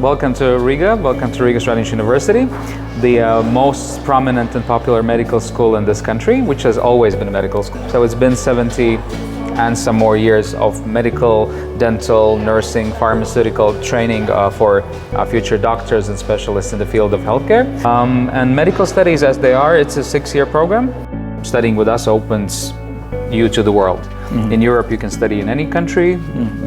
welcome to Riga. Welcome to Riga Stradins University, the most prominent and popular medical school in this country, which has always been a medical school. So it's been 70 and some more years of medical, dental, nursing, pharmaceutical training for future doctors and specialists in the field of healthcare. And medical studies as they are, it's a 6-year program. Studying with us opens you to the world. In Europe, you can study in any country,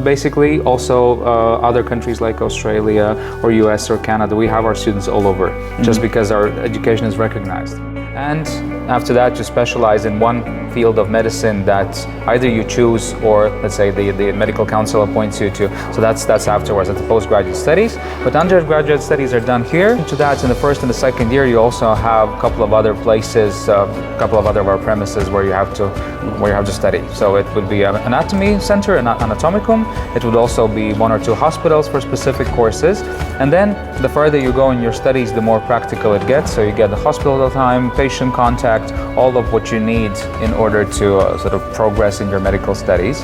basically. Also, other countries like Australia or US or Canada, we have our students all over, just because our education is recognized. And after that, you specialize in one field of medicine that either you choose or, let's say, the medical council appoints you to. So that's afterwards, at the postgraduate studies. But undergraduate studies are done here. To that, in the first and the second year, you also have a couple of other places, a couple of other of our premises where you have to study. So it would be an anatomy center, an anatomicum. It would also be 1 or 2 hospitals for specific courses. And then the further you go in your studies, the more practical it gets. So you get the hospital time, patient contact, all of what you need in order to sort of progress in your medical studies.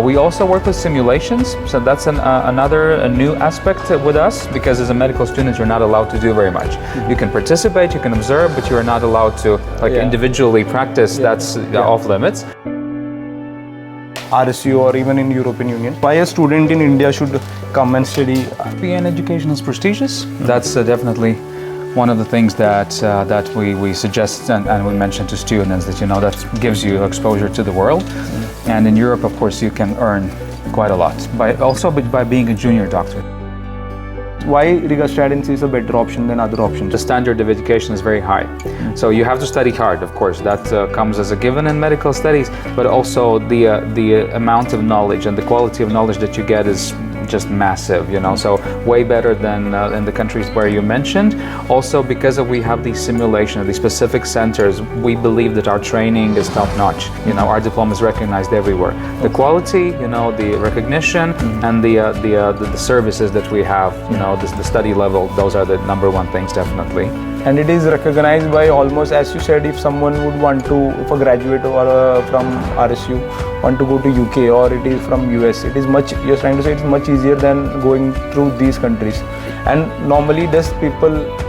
We also work with simulations. So that's another new aspect with us, because as a medical student, you're not allowed to do very much. You can participate, you can observe, but you are not allowed to individually practice. That's off limits. RSU or even in European Union. Why a student in India should come and study? European education is prestigious. That's definitely one of the things that we suggest and we mention to students, that that gives you exposure to the world. And in Europe, of course, you can earn quite a lot by being a junior doctor. Why Riga Stradins is a better option than other options? The standard of education is very high. So you have to study hard, of course. That comes as a given in medical studies, but also the amount of knowledge and the quality of knowledge that you get is just massive, so way better than in the countries where you mentioned. Also, because we have these simulation, these specific centers, we believe that our training is top notch. Our diploma is recognized everywhere. The quality, the recognition, and the services that we have, the study level, those are the number one things, definitely. And it is recognized by almost, as you said, if someone would want to, if a graduate or from RSU want to go to UK, or it is from US, it is much, you're trying to say it's much easier than going through these countries. And normally, does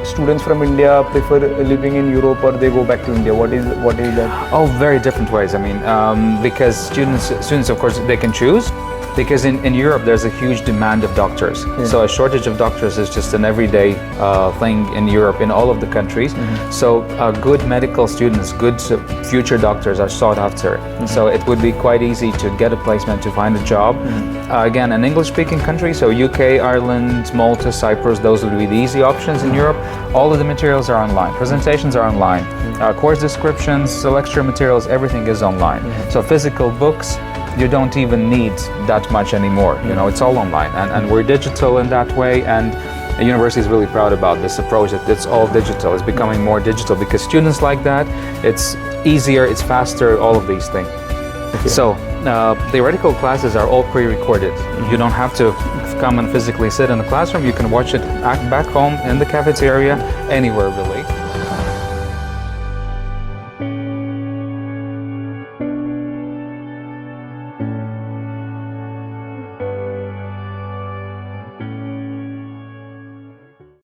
students from India prefer living in Europe, or they go back to India? What is that? Oh, very different ways. I mean, because students, of course, they can choose. Because in Europe, there's a huge demand of doctors. So a shortage of doctors is just an everyday thing in Europe, in all of the countries. So good medical students, good future doctors are sought after. So it would be quite easy to get a placement, to find a job. Again, an English-speaking country, so UK, Ireland, Malta, Cyprus, those would be the easy options. In Europe, all of the materials are online. Presentations are online. Course descriptions, lecture materials, everything is online. So physical books, you don't even need that much anymore. It's all online, and we're digital in that way. And the university is really proud about this approach, that it's all digital. It's becoming more digital because students like that. It's easier, it's faster, all of these things. So theoretical classes are all pre-recorded. You don't have to come and physically sit in the classroom. You can watch it back home in the cafeteria, anywhere really.